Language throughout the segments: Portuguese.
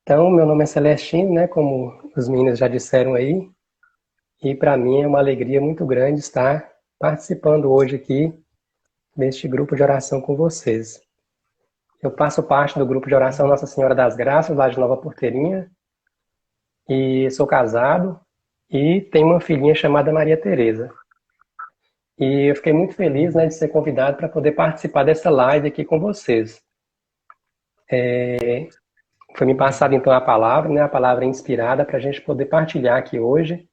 Então, meu nome é Celestino, né, como os meninos já disseram aí, e para mim é uma alegria muito grande estar participando hoje aqui deste grupo de oração com vocês. Eu faço parte do grupo de oração Nossa Senhora das Graças, lá de Nova Porteirinha, e sou casado e tenho uma filhinha chamada Maria Tereza. E eu fiquei muito feliz, né, de ser convidado para poder participar dessa live aqui com vocês. Foi me passada então a palavra, né, a palavra inspirada para a gente poder partilhar aqui hoje.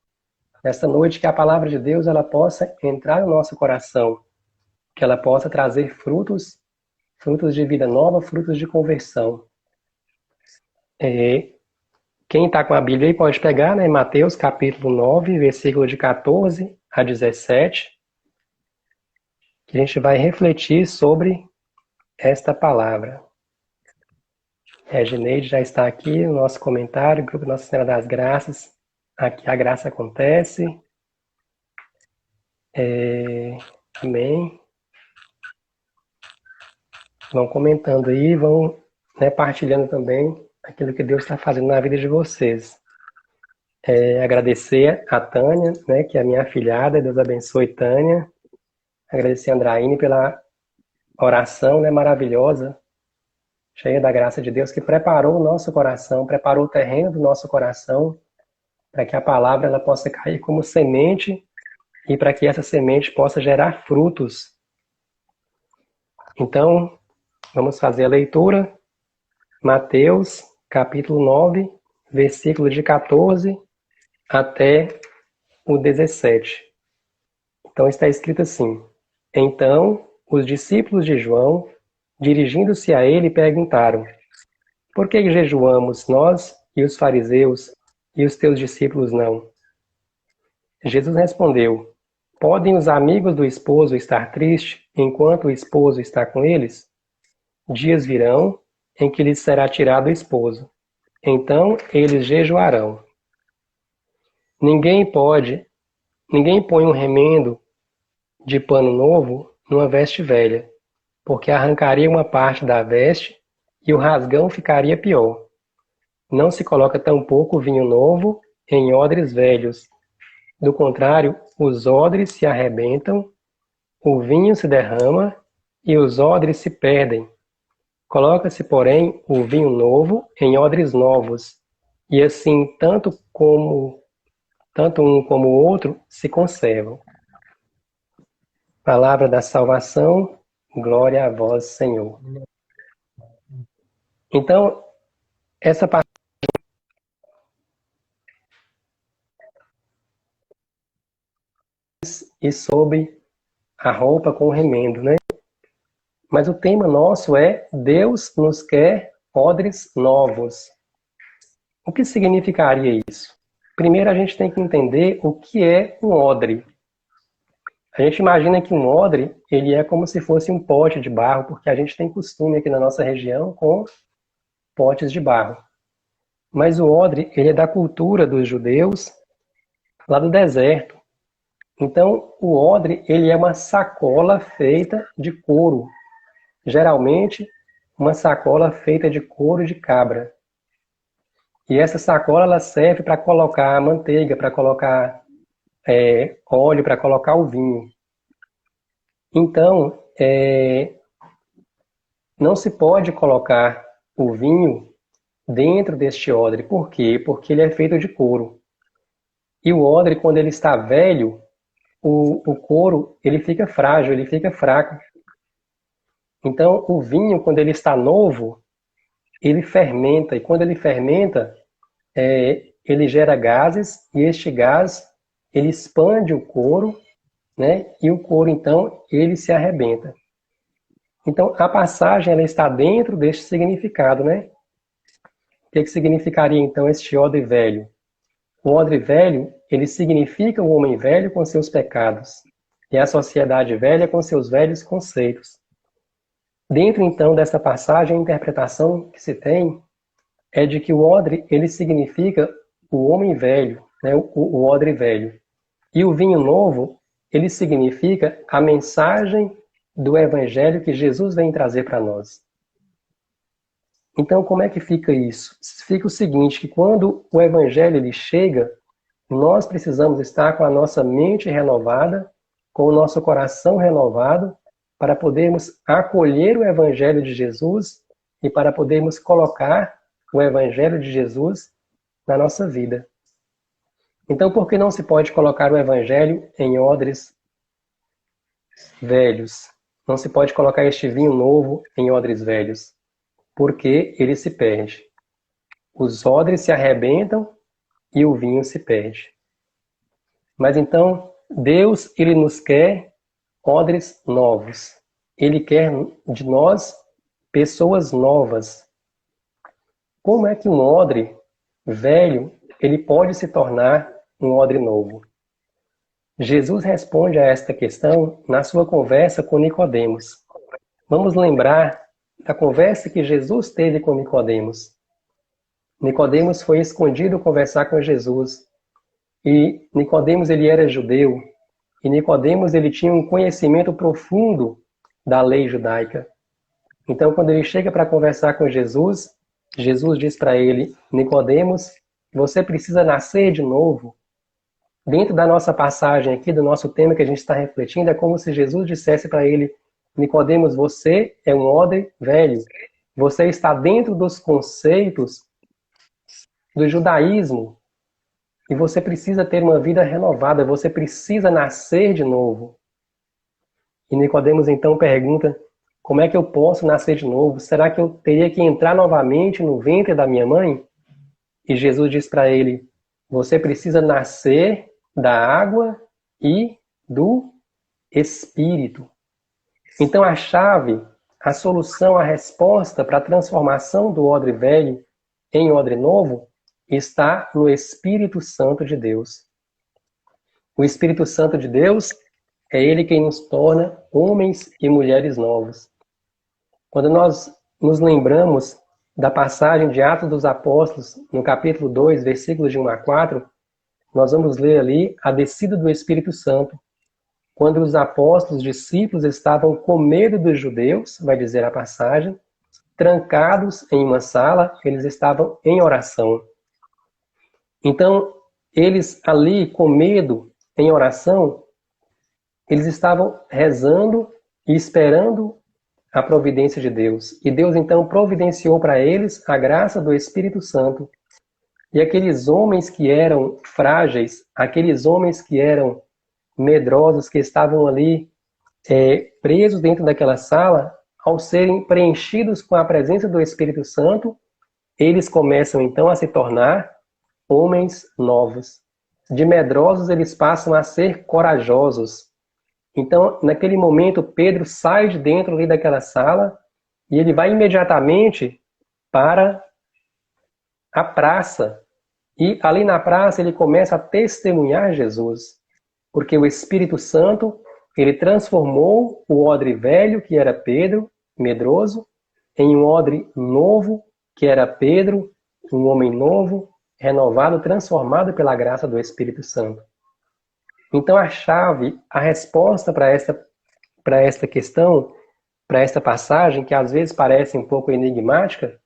Nesta noite, que a palavra de Deus ela possa entrar no nosso coração, que ela possa trazer frutos, frutos de vida nova, frutos de conversão. Quem está com a Bíblia aí pode pegar, né? Mateus capítulo 9, versículo de 14 a 17, que a gente vai refletir sobre esta palavra. A Gineide já está aqui no nosso comentário, Grupo Nossa Senhora das Graças. Aqui a graça acontece. Amém. Vão comentando aí, vão, né, partilhando também aquilo que Deus está fazendo na vida de vocês. Agradecer a Tânia, né, que é a minha afilhada, Deus abençoe Tânia. Agradecer a Andraíne pela oração, né, maravilhosa, cheia da graça de Deus, que preparou o nosso coração, preparou o terreno do nosso coração, para que a palavra ela possa cair como semente e para que essa semente possa gerar frutos. Então, vamos fazer a leitura. Mateus, capítulo 9, versículo de 14 até o 17. Então está escrito assim: Então os discípulos de João, dirigindo-se a ele, perguntaram: Por que jejuamos nós e os fariseus, e os teus discípulos não? Jesus respondeu: Podem os amigos do esposo estar tristes enquanto o esposo está com eles? Dias virão em que lhes será tirado o esposo. Então eles jejuarão. Ninguém põe um remendo de pano novo numa veste velha, porque arrancaria uma parte da veste e o rasgão ficaria pior. Não se coloca tampouco vinho novo em odres velhos. Do contrário, os odres se arrebentam, o vinho se derrama e os odres se perdem. Coloca-se, porém, o vinho novo em odres novos, e assim tanto um como o outro se conservam. Palavra da salvação, glória a vós, Senhor. Então, essa parte é sobre a roupa com remendo, né? Mas o tema nosso é Deus nos quer odres novos. O que significaria isso? Primeiro a gente tem que entender o que é um odre. A gente imagina que um odre, ele é como se fosse um pote de barro, porque a gente tem costume aqui na nossa região com potes de barro. Mas o odre, ele é da cultura dos judeus lá do deserto. Então, o odre, ele é uma sacola feita de couro. Geralmente, uma sacola feita de couro de cabra. E essa sacola, ela serve para colocar manteiga, para colocar óleo, para colocar o vinho. Então, não se pode colocar o vinho dentro deste odre. Por quê? Porque ele é feito de couro. E o odre, quando ele está velho, o couro ele fica frágil, ele fica fraco. Então, o vinho, quando ele está novo, ele fermenta. E quando ele fermenta, ele gera gases. E este gás, ele expande o couro, né? E o couro, então, ele se arrebenta. Então, a passagem ela está dentro deste significado, né? O que significaria, então, este odre velho? O odre velho, ele significa o homem velho com seus pecados e a sociedade velha com seus velhos conceitos. Dentro, então, dessa passagem, a interpretação que se tem é de que o odre, ele significa o homem velho, né? O odre velho. E o vinho novo, ele significa a mensagem do evangelho que Jesus vem trazer para nós. Então, como é que fica isso? Fica o seguinte, que quando o Evangelho ele chega, nós precisamos estar com a nossa mente renovada, com o nosso coração renovado, para podermos acolher o Evangelho de Jesus e para podermos colocar o Evangelho de Jesus na nossa vida. Então, por que não se pode colocar o Evangelho em odres velhos? Não se pode colocar este vinho novo em odres velhos, porque ele se perde. Os odres se arrebentam e o vinho se perde. Mas então, Deus, ele nos quer odres novos. Ele quer de nós pessoas novas. Como é que um odre velho, ele pode se tornar um odre novo? Jesus responde a esta questão na sua conversa com Nicodemos. Vamos lembrar da conversa que Jesus teve com Nicodemos. Nicodemos foi escondido conversar com Jesus. E Nicodemos ele era judeu. E Nicodemos ele tinha um conhecimento profundo da lei judaica. Então, quando ele chega para conversar com Jesus, Jesus diz para ele: Nicodemos, você precisa nascer de novo. Dentro da nossa passagem aqui, do nosso tema que a gente está refletindo, é como se Jesus dissesse para ele: Nicodemos, você é um odre velho. Você está dentro dos conceitos do judaísmo. E você precisa ter uma vida renovada. Você precisa nascer de novo. E Nicodemos então pergunta: como é que eu posso nascer de novo? Será que eu teria que entrar novamente no ventre da minha mãe? E Jesus diz para ele: você precisa nascer da água e do Espírito. Então a chave, a solução, a resposta para a transformação do odre velho em odre novo está no Espírito Santo de Deus. O Espírito Santo de Deus é ele quem nos torna homens e mulheres novos. Quando nós nos lembramos da passagem de Atos dos Apóstolos, no capítulo 2, versículos de 1 a 4, nós vamos ler ali a descida do Espírito Santo. Quando os apóstolos, discípulos, estavam com medo dos judeus, vai dizer a passagem, trancados em uma sala, eles estavam em oração. Então, eles ali, com medo, em oração, eles estavam rezando e esperando a providência de Deus. E Deus, então, providenciou para eles a graça do Espírito Santo. E aqueles homens que eram frágeis, aqueles homens que eram medrosos, que estavam ali presos dentro daquela sala, ao serem preenchidos com a presença do Espírito Santo, eles começam, então, a se tornar homens novos. De medrosos, eles passam a ser corajosos. Então, naquele momento, Pedro sai de dentro ali daquela sala e ele vai imediatamente para a praça. E ali na praça ele começa a testemunhar Jesus. Porque o Espírito Santo, ele transformou o odre velho, que era Pedro, medroso, em um odre novo, que era Pedro, um homem novo, renovado, transformado pela graça do Espírito Santo. Então a chave, a resposta para esta questão, para esta passagem, que às vezes parece um pouco enigmática,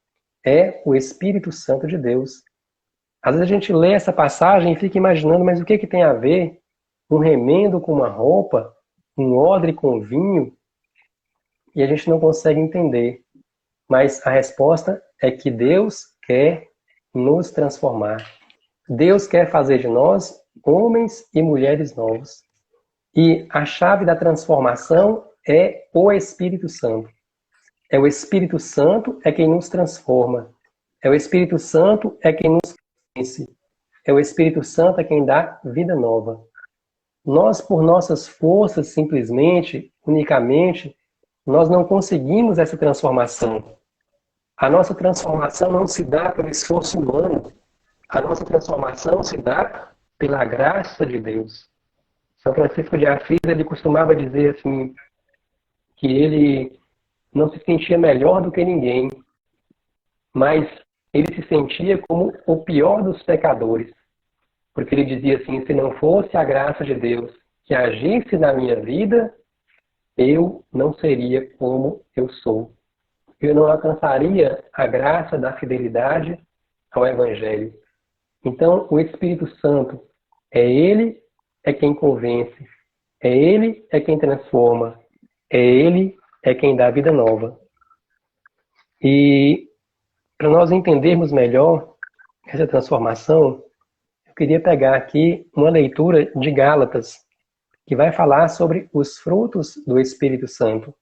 é o Espírito Santo de Deus. Às vezes a gente lê essa passagem e fica imaginando, mas o que tem a ver um remendo com uma roupa, um odre com vinho? E a gente não consegue entender. Mas a resposta é que Deus quer nos transformar. Deus quer fazer de nós homens e mulheres novos. E a chave da transformação é o Espírito Santo. É o Espírito Santo é quem nos transforma. É o Espírito Santo é quem nos convence. É o Espírito Santo é quem dá vida nova. Nós, por nossas forças, simplesmente, unicamente, nós não conseguimos essa transformação. A nossa transformação não se dá pelo esforço humano. A nossa transformação se dá pela graça de Deus. São Francisco de Assis, ele costumava dizer assim, que ele não se sentia melhor do que ninguém, mas ele se sentia como o pior dos pecadores. Porque ele dizia assim, se não fosse a graça de Deus que agisse na minha vida, eu não seria como eu sou. eu não alcançaria a graça da fidelidade ao Evangelho. Então, o Espírito Santo Ele é quem convence, Ele é quem transforma, Ele é quem dá vida nova. E para nós entendermos melhor essa transformação, eu queria pegar aqui uma leitura de Gálatas, que vai falar sobre os frutos do Espírito Santo.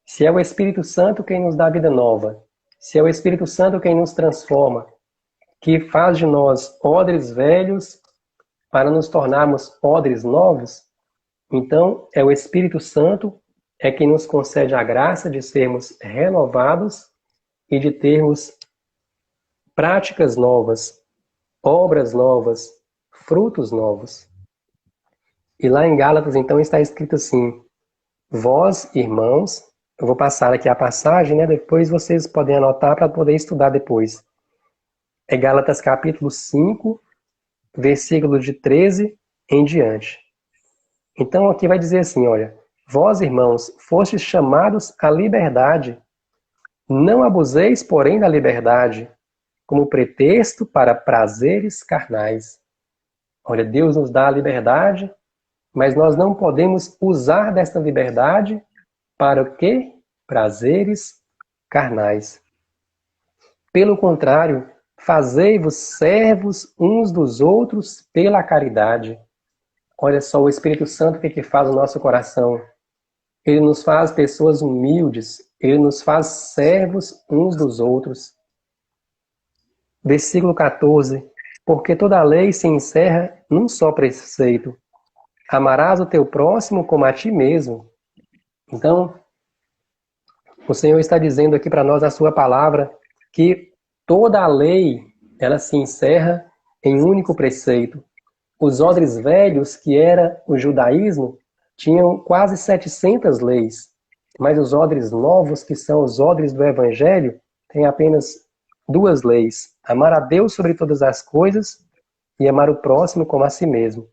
Se é o Espírito Santo quem nos dá vida nova, se é o Espírito Santo quem nos transforma, que faz de nós odres velhos para nos tornarmos odres novos, então é o Espírito Santo é quem nos concede a graça de sermos renovados e de termos práticas novas, obras novas, frutos novos. E lá em Gálatas, então, está escrito assim: vós, irmãos, eu vou passar aqui a passagem, né? Depois vocês podem anotar para poder estudar depois. É Gálatas capítulo 5, versículo de 13 em diante. Então aqui vai dizer assim, olha: vós, irmãos, fostes chamados à liberdade. Não abuseis, porém, da liberdade, como pretexto para prazeres carnais. Olha, Deus nos dá a liberdade, mas nós não podemos usar desta liberdade para o quê? Prazeres carnais. Pelo contrário, fazei-vos servos uns dos outros pela caridade. Olha só o Espírito Santo o que faz no nosso coração. Ele nos faz pessoas humildes, ele nos faz servos uns dos outros. Versículo 14. Porque toda a lei se encerra num só preceito: amarás o teu próximo como a ti mesmo. Então, o Senhor está dizendo aqui para nós, a sua palavra, que toda a lei, ela se encerra em um único preceito. Os odres velhos, que era o judaísmo, tinham quase 700 leis, mas os odres novos, que são os odres do Evangelho, têm apenas 2 leis: amar a Deus sobre todas as coisas e amar o próximo como a si mesmo.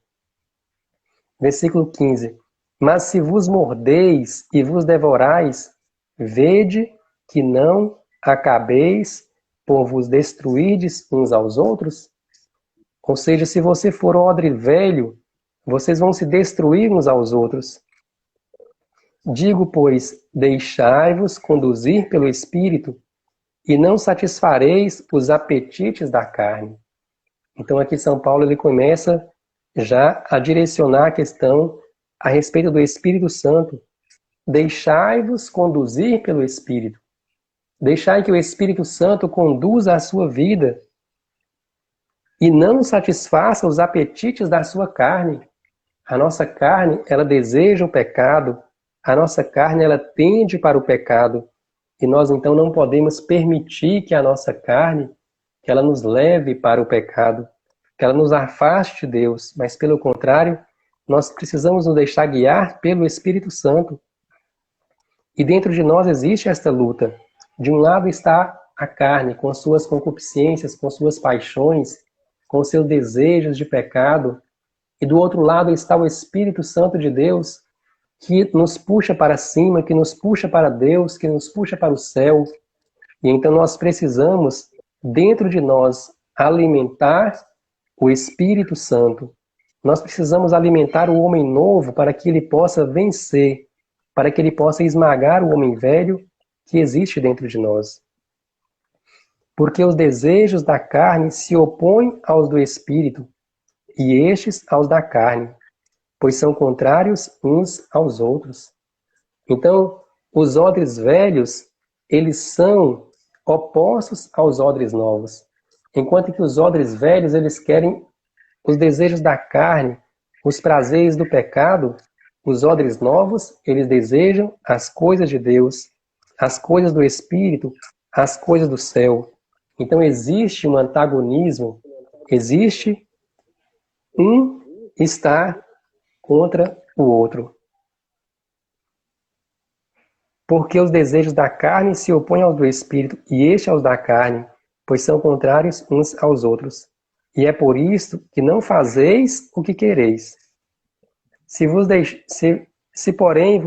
Versículo 15. Mas se vos mordeis e vos devorais, vede que não acabeis por vos destruirdes uns aos outros? Ou seja, se você for odre velho, vocês vão se destruir uns aos outros. Digo, pois, deixai-vos conduzir pelo Espírito, e não satisfareis os apetites da carne. Então aqui São Paulo ele começa já a direcionar a questão a respeito do Espírito Santo. Deixai-vos conduzir pelo Espírito. Deixai que o Espírito Santo conduza a sua vida e não satisfaça os apetites da sua carne. A nossa carne, ela deseja o pecado, a nossa carne, ela tende para o pecado, e nós então não podemos permitir que a nossa carne, que ela nos leve para o pecado, que ela nos afaste de Deus, mas pelo contrário, nós precisamos nos deixar guiar pelo Espírito Santo. E dentro de nós existe esta luta. De um lado está a carne, com suas concupiscências, com suas paixões, com seus desejos de pecado, e do outro lado está o Espírito Santo de Deus, que nos puxa para cima, que nos puxa para Deus, que nos puxa para o céu. E então nós precisamos, dentro de nós, alimentar o Espírito Santo. Nós precisamos alimentar o homem novo para que ele possa vencer, para que ele possa esmagar o homem velho que existe dentro de nós. Porque os desejos da carne se opõem aos do Espírito, e estes aos da carne, pois são contrários uns aos outros. Então, os odres velhos, eles são opostos aos odres novos. Enquanto que os odres velhos, eles querem os desejos da carne, os prazeres do pecado, os odres novos, eles desejam as coisas de Deus, as coisas do Espírito, as coisas do céu. Então existe um antagonismo, existe um está contra o outro. Porque os desejos da carne se opõem aos do Espírito, e este aos da carne, pois são contrários uns aos outros. E é por isto que não fazeis o que quereis. Se porém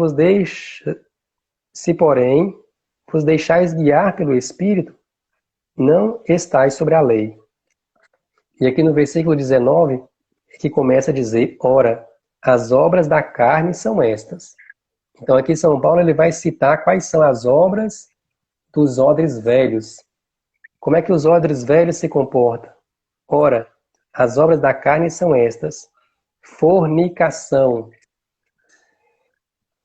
vos deixais guiar pelo Espírito, não estáis sobre a lei. E aqui no versículo 19, é que começa a dizer, ora, as obras da carne são estas. Então aqui São Paulo ele vai citar quais são as obras dos odres velhos. Como é que os odres velhos se comportam? Ora, as obras da carne são estas. Fornicação.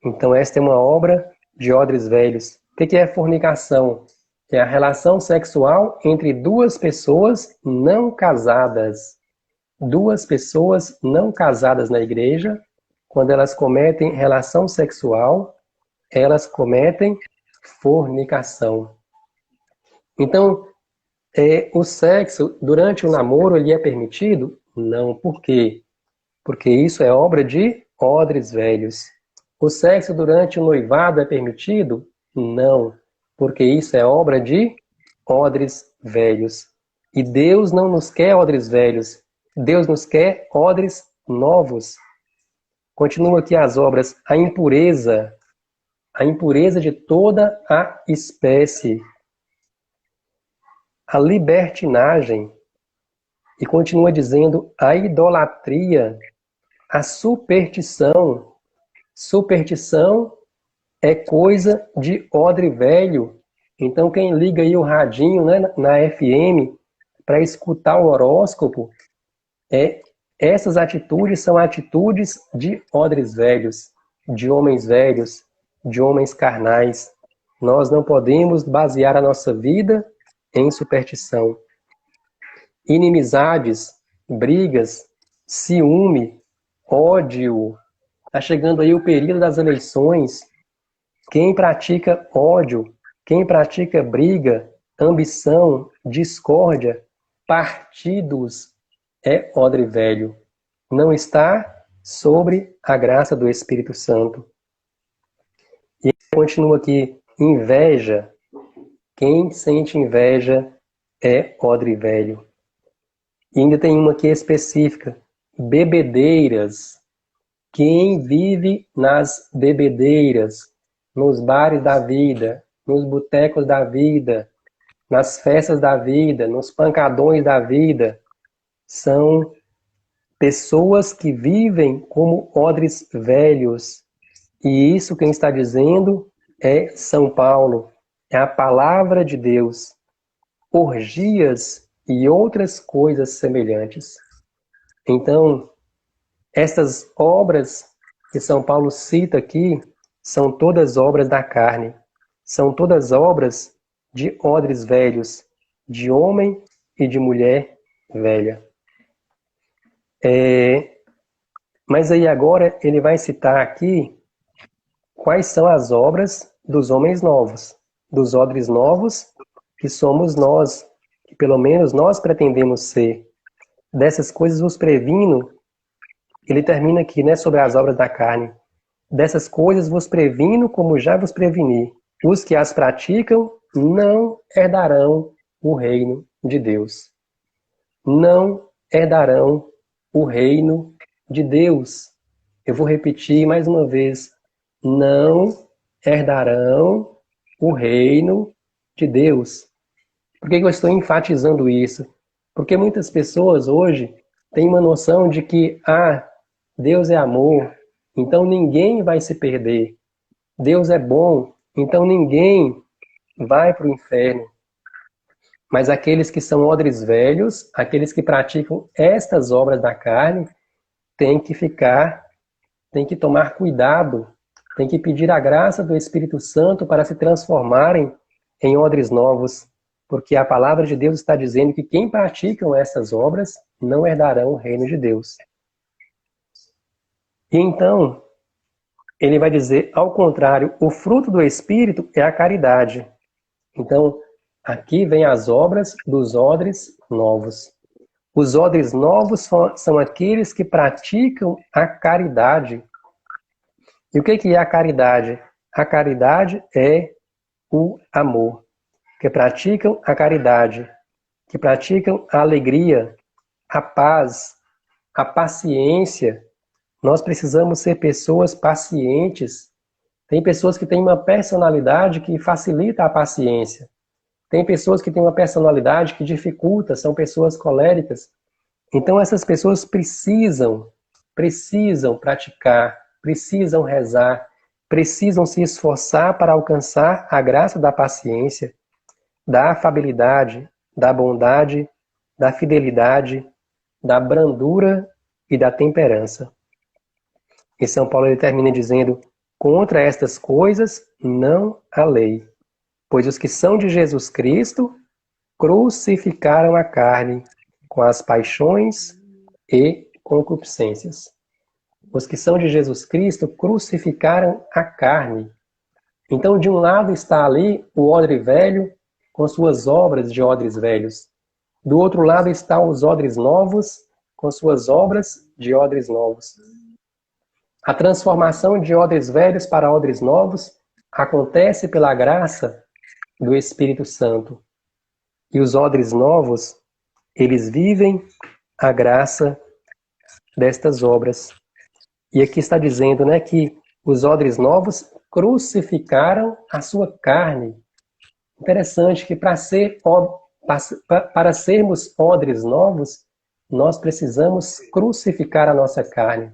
Então esta é uma obra de odres velhos. O que é fornicação? É a relação sexual entre duas pessoas não casadas. Duas pessoas não casadas na igreja, quando elas cometem relação sexual, elas cometem fornicação. Então, o sexo durante o namoro ele é permitido? Não. Por quê? Porque isso é obra de odres velhos. O sexo durante o noivado é permitido? Não. Porque isso é obra de odres velhos. E Deus não nos quer odres velhos. Deus nos quer odres novos. Continua aqui as obras. A impureza de toda a espécie. A libertinagem. E continua dizendo a idolatria, a superstição. Superstição é coisa de odre velho. Então quem liga aí o radinho, né, na FM para escutar o horóscopo, essas atitudes são atitudes de odres velhos, de homens carnais. Nós não podemos basear a nossa vida em superstição. Inimizades, brigas, ciúme, ódio. Está chegando aí o período das eleições. Quem pratica ódio, quem pratica briga, ambição, discórdia, partidos, é odre velho. Não está sobre a graça do Espírito Santo. E continua aqui, inveja. Quem sente inveja é odre velho. E ainda tem uma aqui específica, bebedeiras. Quem vive nas bebedeiras, nos bares da vida, nos botecos da vida, nas festas da vida, nos pancadões da vida, são pessoas que vivem como odres velhos. E isso quem está dizendo é São Paulo, é a palavra de Deus. Orgias e outras coisas semelhantes. Então, estas obras que São Paulo cita aqui são todas obras da carne. São todas obras de odres velhos, de homem e de mulher velha. Mas aí agora ele vai citar aqui quais são as obras dos homens novos, dos odres novos, que somos nós, que pelo menos nós pretendemos ser. Dessas coisas vos previno, ele termina aqui, né, sobre as obras da carne. Dessas coisas vos previno, como já vos preveni. Os que as praticam não herdarão o reino de Deus. Não herdarão o reino de Deus. Eu vou repetir mais uma vez. Não herdarão o reino de Deus. Por que eu estou enfatizando isso? Porque muitas pessoas hoje têm uma noção de que, Deus é amor, então ninguém vai se perder. Deus é bom, então ninguém vai para o inferno. Mas aqueles que são odres velhos, aqueles que praticam estas obras da carne, têm que tomar cuidado, têm que pedir a graça do Espírito Santo para se transformarem em odres novos, porque a palavra de Deus está dizendo que quem praticam essas obras não herdarão o reino de Deus. E então, ele vai dizer, ao contrário, o fruto do Espírito é a caridade. Então, aqui vem as obras dos odres novos. Os odres novos são aqueles que praticam a caridade. E o que é a caridade? A caridade é o amor. Que praticam a caridade, que praticam a alegria, a paz, a paciência. Nós precisamos ser pessoas pacientes, Tem pessoas que têm uma personalidade que facilita a paciência. Tem pessoas que têm uma personalidade que dificulta, são pessoas coléricas. Então essas pessoas precisam praticar, precisam rezar, precisam se esforçar para alcançar a graça da paciência, da afabilidade, da bondade, da fidelidade, da brandura e da temperança. E São Paulo ele termina dizendo: contra estas coisas não há lei, pois os que são de Jesus Cristo crucificaram a carne com as paixões e concupiscências. Os que são de Jesus Cristo crucificaram a carne. Então, de um lado está ali o odre velho com suas obras de odres velhos. Do outro lado estão os odres novos com suas obras de odres novos. A transformação de odres velhos para odres novos acontece pela graça do Espírito Santo. E os odres novos, eles vivem a graça destas obras. E aqui está dizendo, né, que os odres novos crucificaram a sua carne. Interessante que para sermos odres novos, nós precisamos crucificar a nossa carne.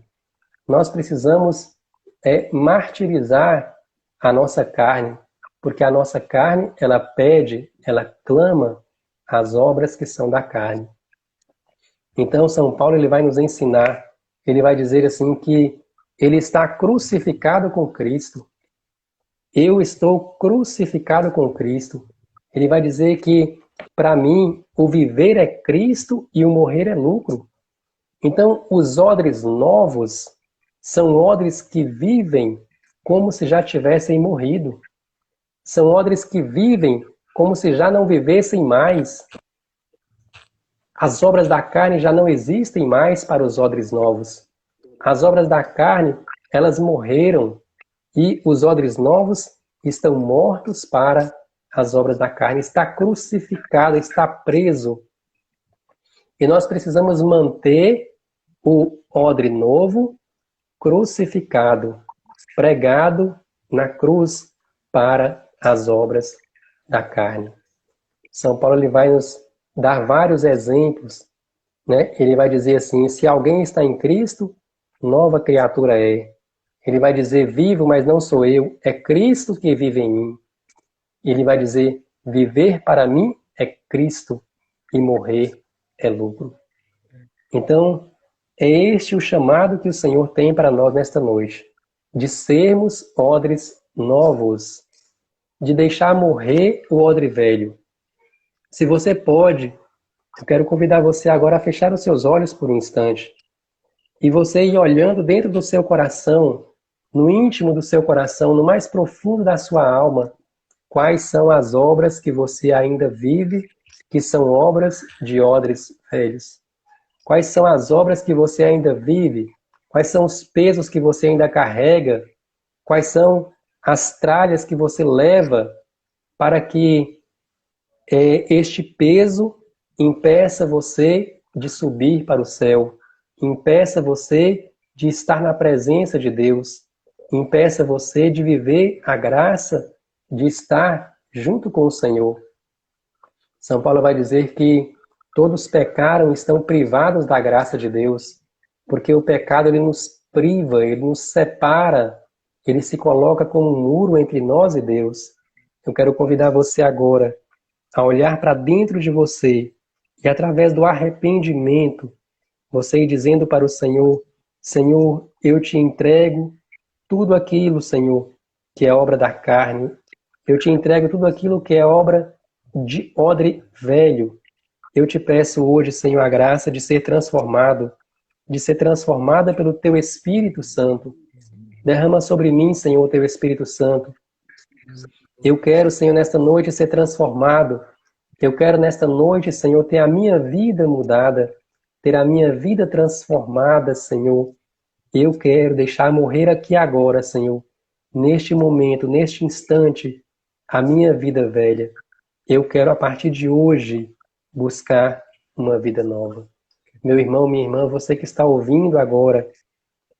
Nós precisamos martirizar a nossa carne, porque a nossa carne, ela pede, ela clama as obras que são da carne. Então, São Paulo ele vai nos ensinar, ele vai dizer assim que ele está crucificado com Cristo. Eu estou crucificado com Cristo. Ele vai dizer que, para mim, o viver é Cristo e o morrer é lucro. Então, os odres novos são odres que vivem como se já tivessem morrido. São odres que vivem como se já não vivessem mais. As obras da carne já não existem mais para os odres novos. As obras da carne, elas morreram. E os odres novos estão mortos para as obras da carne. Está crucificado, está preso. E nós precisamos manter o odre novo crucificado, pregado na cruz para as obras da carne. São Paulo ele vai nos dar vários exemplos, né? Ele vai dizer assim: se alguém está em Cristo, nova criatura é. Ele vai dizer: vivo, mas não sou eu, é Cristo que vive em mim. Ele vai dizer: viver para mim é Cristo e morrer é lucro. Então, é este o chamado que o Senhor tem para nós nesta noite, de sermos odres novos, de deixar morrer o odre velho. Se você pode, eu quero convidar você agora a fechar os seus olhos por um instante e você ir olhando dentro do seu coração, no íntimo do seu coração, no mais profundo da sua alma, quais são as obras que você ainda vive, que são obras de odres velhos. Quais são as obras que você ainda vive? Quais são os pesos que você ainda carrega? Quais são as tralhas que você leva para que este peso impeça você de subir para o céu, impeça você de estar na presença de Deus, impeça você de viver a graça de estar junto com o Senhor. São Paulo vai dizer que todos pecaram e estão privados da graça de Deus, porque o pecado ele nos priva, ele nos separa, ele se coloca como um muro entre nós e Deus. Eu quero convidar você agora a olhar para dentro de você e através do arrependimento, você ir dizendo para o Senhor: Senhor, eu te entrego tudo aquilo, Senhor, que é obra da carne. Eu te entrego tudo aquilo que é obra de odre velho. Eu te peço hoje, Senhor, a graça de ser transformado, de ser transformada pelo Teu Espírito Santo. Derrama sobre mim, Senhor, o Teu Espírito Santo. Eu quero, Senhor, nesta noite ser transformado. Eu quero, nesta noite, Senhor, ter a minha vida mudada, ter a minha vida transformada, Senhor. Eu quero deixar morrer aqui agora, Senhor, neste momento, neste instante, a minha vida velha. Eu quero, a partir de hoje, buscar uma vida nova. Meu irmão, minha irmã, você que está ouvindo agora,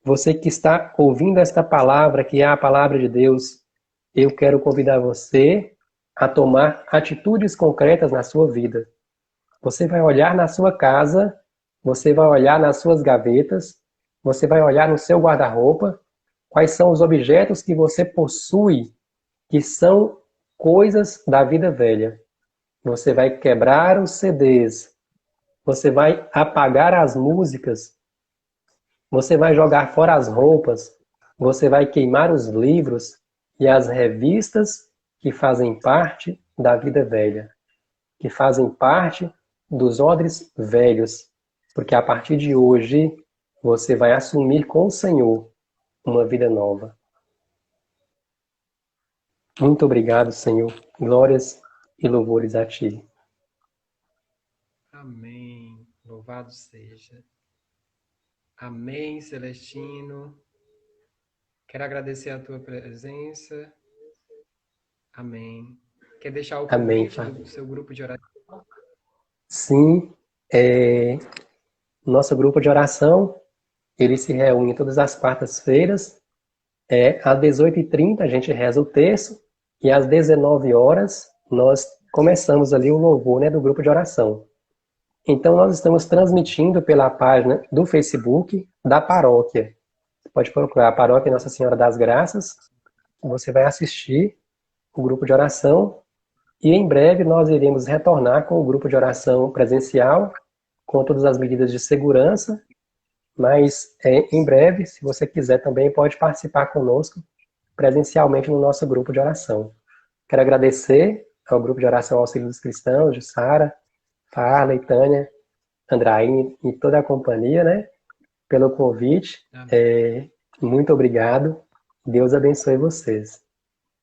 Você que está ouvindo esta palavra, que é a palavra de Deus, eu quero convidar você a tomar atitudes concretas na sua vida. Você vai olhar na sua casa, você vai olhar nas suas gavetas, você vai olhar no seu guarda-roupa, quais são os objetos que você possui, que são coisas da vida velha. Você vai quebrar os CDs, você vai apagar as músicas, você vai jogar fora as roupas, você vai queimar os livros e as revistas que fazem parte da vida velha, que fazem parte dos odres velhos, porque a partir de hoje você vai assumir com o Senhor uma vida nova. Muito obrigado, Senhor. Glórias e louvores a Ti. Amém. Louvado seja. Amém, Celestino. Quero agradecer a tua presença. Amém. Quer deixar o Amém, convite Pai. do seu grupo de oração? Sim, nosso grupo de oração, ele se reúne todas as quartas-feiras, às 18h30 a gente reza o terço, e às 19 horas nós começamos ali o louvor, né, do grupo de oração. Então nós estamos transmitindo pela página do Facebook da paróquia. Você pode procurar a Paróquia Nossa Senhora das Graças, você vai assistir o grupo de oração, e em breve nós iremos retornar com o grupo de oração presencial, com todas as medidas de segurança, mas em breve, se você quiser também, pode participar conosco presencialmente no nosso grupo de oração. Quero agradecer ao grupo de oração Auxílio dos Cristãos, de Sara, Farley, Tânia, Andraíne e toda a companhia, né, pelo convite. Muito obrigado. Deus abençoe vocês.